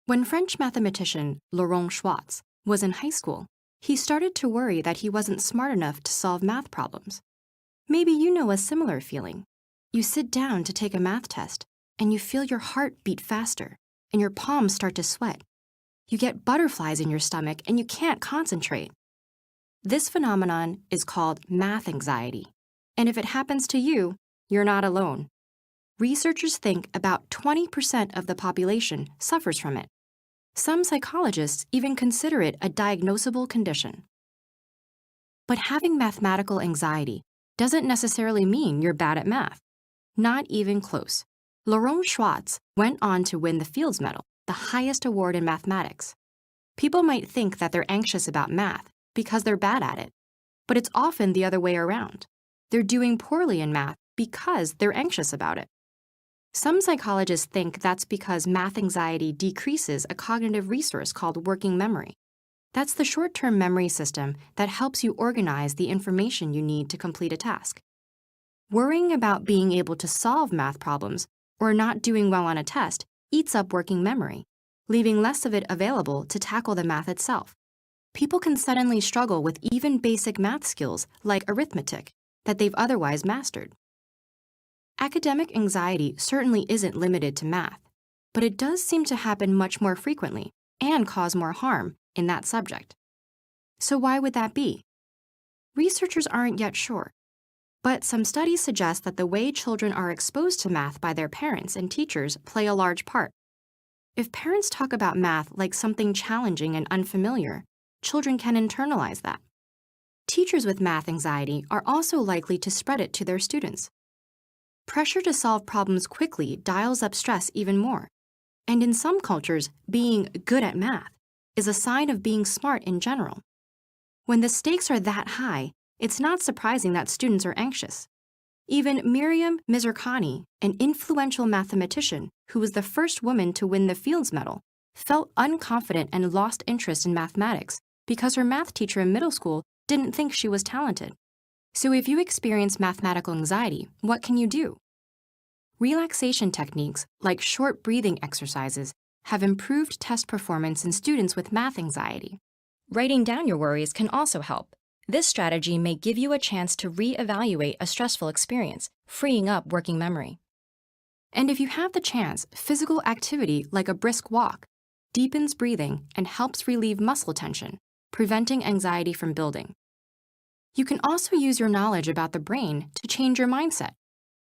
When French mathematician Laurent Schwartz was in high school, he started to worry that he wasn't smart enough to solve math problems. Maybe you know a similar feeling. You sit down to take a math test, and you feel your heart beat faster, and your palms start to sweat. You get butterflies in your stomach, and you can't concentrate. This phenomenon is called math anxiety, and if it happens to you, you're not alone. Researchers think about 20% of the population suffers from it. Some psychologists even consider it a diagnosable condition. But having mathematical anxiety doesn't necessarily mean you're bad at math. Not even close. Laurent Schwartz went on to win the Fields Medal, the highest award in mathematics. People might think that they're anxious about math because they're bad at it, but it's often the other way around. They're doing poorly in math because they're anxious about it. Some psychologists think that's because math anxiety decreases a cognitive resource called working memory. That's the short-term memory system that helps you organize the information you need to complete a task. Worrying about being able to solve math problems or not doing well on a test eats up working memory, leaving less of it available to tackle the math itself. People can suddenly struggle with even basic math skills like arithmetic that they've otherwise mastered. Academic anxiety certainly isn't limited to math, but it does seem to happen much more frequently and cause more harm in that subject. So why would that be? Researchers aren't yet sure, but some studies suggest that the way children are exposed to math by their parents and teachers play a large part. If parents talk about math like something challenging and unfamiliar, children can internalize that. Teachers with math anxiety are also likely to spread it to their students. Pressure to solve problems quickly dials up stress even more. And in some cultures, being good at math is a sign of being smart in general. When the stakes are that high, it's not surprising that students are anxious. Even Miriam Mizrakhani, an influential mathematician who was the first woman to win the Fields Medal, felt unconfident and lost interest in mathematics because her math teacher in middle school didn't think she was talented. So if you experience mathematical anxiety, what can you do? Relaxation techniques like short breathing exercises have improved test performance in students with math anxiety. Writing down your worries can also help. This strategy may give you a chance to reevaluate a stressful experience, freeing up working memory. And if you have the chance, physical activity like a brisk walk deepens breathing and helps relieve muscle tension, preventing anxiety from building. You can also use your knowledge about the brain to change your mindset.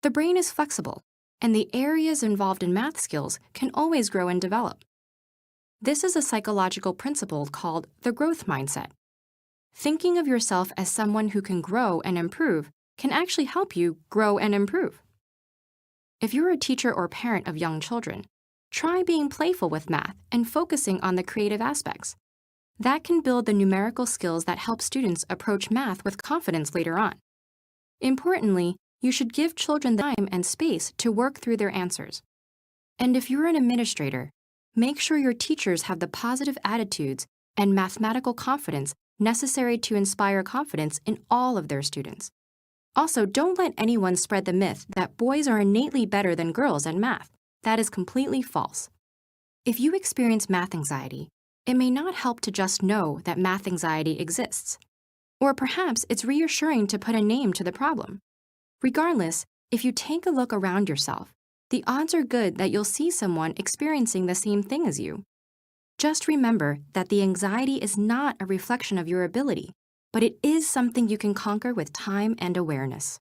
The brain is flexible, and the areas involved in math skills can always grow and develop. This is a psychological principle called the growth mindset. Thinking of yourself as someone who can grow and improve can actually help you grow and improve. If you're a teacher or parent of young children, try being playful with math and focusing on the creative aspects. That can build the numerical skills that help students approach math with confidence later on. Importantly, you should give children the time and space to work through their answers. And if you're an administrator, make sure your teachers have the positive attitudes and mathematical confidence necessary to inspire confidence in all of their students. Also, don't let anyone spread the myth that boys are innately better than girls at math. That is completely false. If you experience math anxiety, it may not help to just know that math anxiety exists. Or perhaps it's reassuring to put a name to the problem. Regardless, if you take a look around yourself, the odds are good that you'll see someone experiencing the same thing as you. Just remember that the anxiety is not a reflection of your ability, but it is something you can conquer with time and awareness.